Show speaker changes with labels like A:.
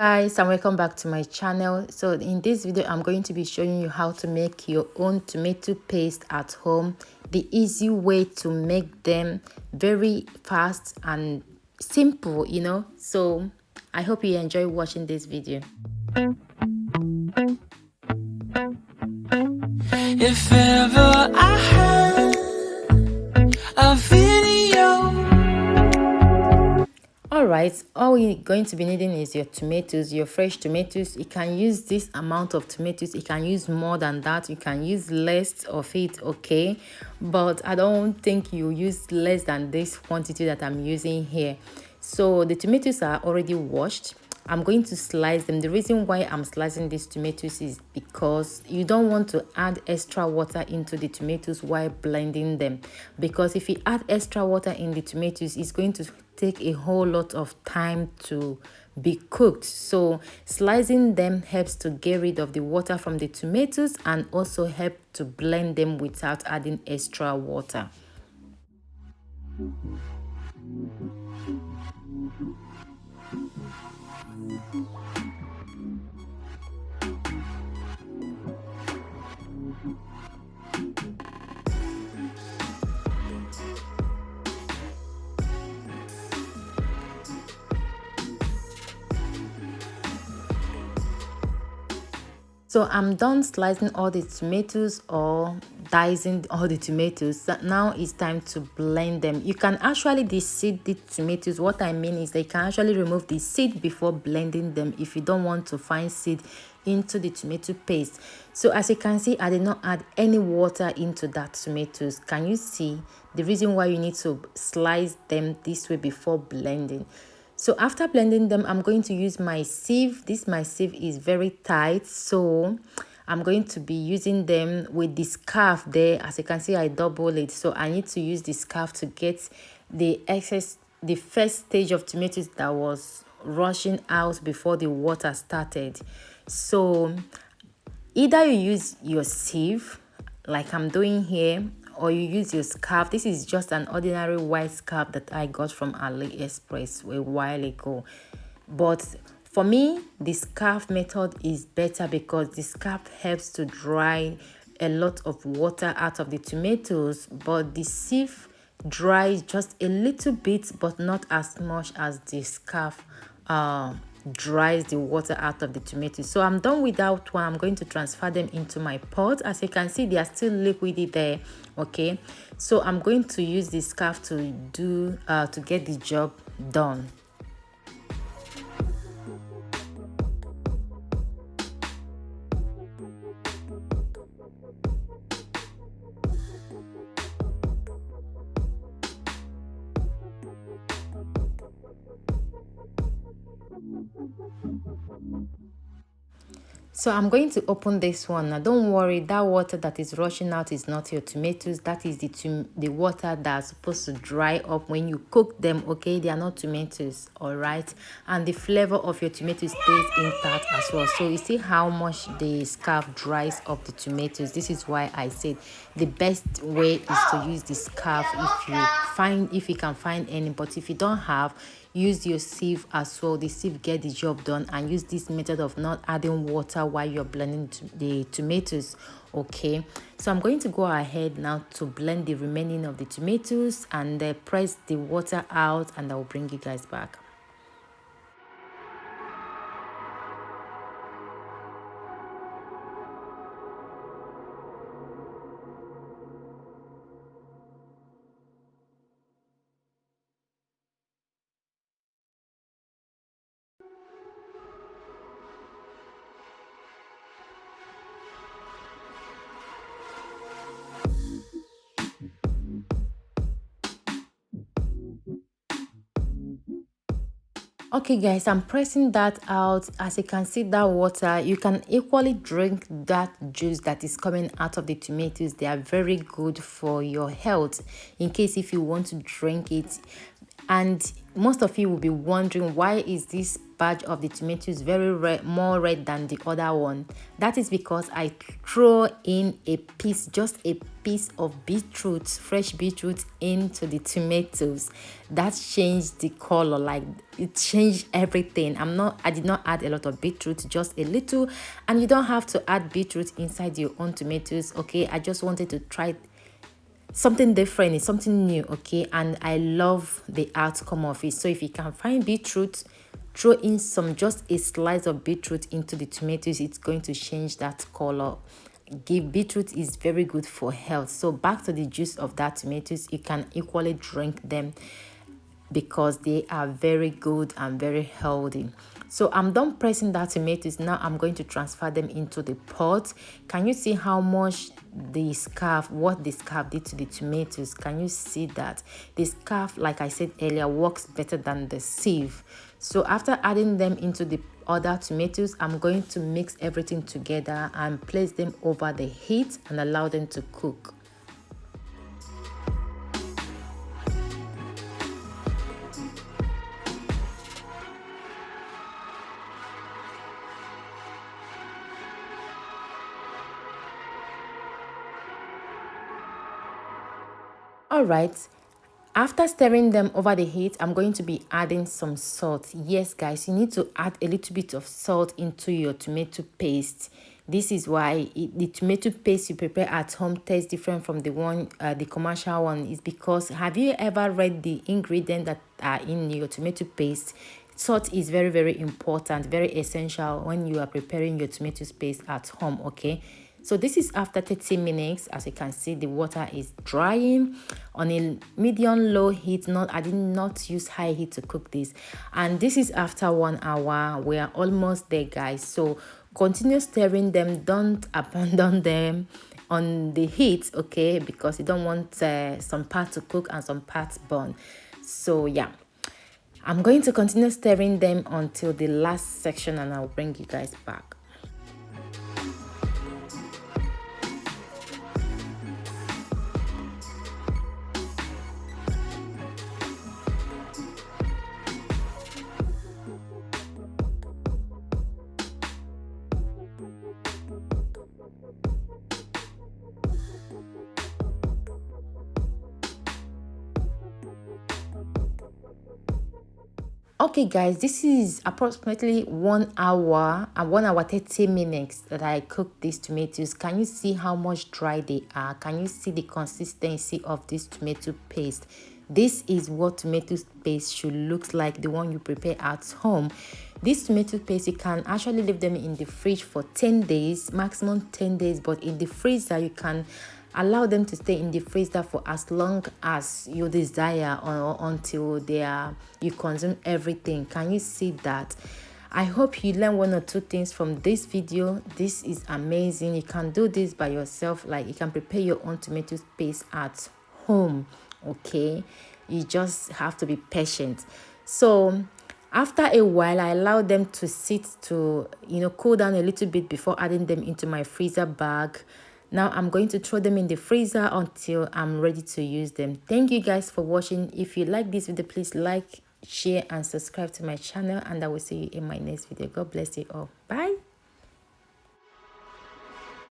A: Guys, and welcome back to my channel. So in this video I'm going to be showing you how to make your own tomato paste at home, the easy way to make them, very fast and simple, so I hope you enjoy watching this video. If ever I had a video. Alright, all we're going to be needing is your tomatoes, your fresh tomatoes. You can use this amount of tomatoes, you can use more than that, you can use less of it, okay? But I don't think you use less than this quantity that I'm using here. So the tomatoes are already washed. I'm going to slice them. The reason why I'm slicing these tomatoes is because you don't want to add extra water into the tomatoes while blending them, because if you add extra water in the tomatoes, it's going to take a whole lot of time to be cooked. So slicing them helps to get rid of the water from the tomatoes and also help to blend them without adding extra water. So I'm done slicing all the tomatoes or dicing all the tomatoes. So now it's time to blend them. You can actually de-seed the tomatoes. What I mean is they can actually remove the seed before blending them if you don't want to find seed into the tomato paste. So as you can see, I did not add any water into that tomatoes. Can you see the reason why you need to slice them this way before blending? So after blending them, I'm going to use my sieve. My sieve is very tight, so I'm going to be using them with the scarf there. As you can see, I double it, so I need to use the scarf to get the excess, the first stage of tomatoes that was rushing out before the water started. So either you use your sieve like I'm doing here, or you use your scarf. This is just an ordinary white scarf that I got from AliExpress a while ago. But for me, the scarf method is better because the scarf helps to dry a lot of water out of the tomatoes, but the sieve dries just a little bit, but not as much as the scarf dries the water out of the tomatoes. So I'm done with that one. I'm going to transfer them into my pot. As you can see, they are still liquidy there, okay? So I'm going to use the scarf to get the job done. So I'm going to open this one. Now don't worry, that water that is rushing out is not your tomatoes. That is the water that's supposed to dry up when you cook them, okay? They are not tomatoes, all right? And the flavor of your tomatoes stays intact as well. So you see how much the scarf dries up the tomatoes. This is why I said the best way is to use the scarf if you can find any. But if you don't have, use your sieve as well. The sieve get the job done, and use this method of not adding water while you're blending the tomatoes, okay? So I'm going to go ahead now to blend the remaining of the tomatoes and press the water out, and I will bring you guys back. Okay guys, I'm pressing that out. As you can see, that water, you can equally drink that juice that is coming out of the tomatoes. They are very good for your health in case if you want to drink it. And most of you will be wondering, why is this batch of the tomatoes very red, more red than the other one? That is because I throw in a piece, just a piece of beetroot, fresh beetroot, into the tomatoes. That changed the color, like it changed everything. I did not add a lot of beetroot, just a little. And you don't have to add beetroot inside your own tomatoes, okay? I just wanted to try something different, it's something new, okay? And I love the outcome of it. So if you can find beetroot, throw in just a slice of beetroot into the tomatoes. It's going to change that color. Beetroot is very good for health. So back to the juice of that tomatoes, you can equally drink them because they are very good and very healthy. So I'm done pressing that tomatoes. Now I'm going to transfer them into the pot. Can you see how much what the scarf did to the tomatoes? Can you see that the scarf, like I said earlier, works better than the sieve? So after adding them into the other tomatoes, I'm going to mix everything together and place them over the heat and allow them to cook. All right, after stirring them over the heat, I'm going to be adding some salt. Yes, guys, you need to add a little bit of salt into your tomato paste. This is why the tomato paste you prepare at home tastes different from the commercial one. Is because, have you ever read the ingredients that are in your tomato paste? Salt is very, very important, very essential when you are preparing your tomato paste at home, okay? So this is after 30 minutes. As you can see, the water is drying on a medium low heat. I did not use high heat to cook this. And this is after 1 hour. We are almost there, guys. So continue stirring them. Don't abandon them on the heat, okay? Because you don't want some part to cook and some parts burn. So yeah, I'm going to continue stirring them until the last section, and I'll bring you guys back. Okay, guys, this is approximately 1 hour and 1 hour 30 minutes that I cooked these tomatoes. Can you see how much dry they are? Can you see the consistency of this tomato paste? This is what tomato paste should look like, the one you prepare at home. This tomato paste, you can actually leave them in the fridge for 10 days, maximum 10 days, but in the freezer you can allow them to stay in the freezer for as long as you desire, or until you consume everything. Can you see that? I hope you learn 1 or 2 things from this video. This is amazing. You can do this by yourself. Like, you can prepare your own tomato paste at home, okay? You just have to be patient. So after a while, I allow them to sit to cool down a little bit before adding them into my freezer bag. Now I'm going to throw them in the freezer until I'm ready to use them. Thank you guys for watching. If you like this video, please like, share and subscribe to my channel, and I will see you in my next video. God bless you all. Bye.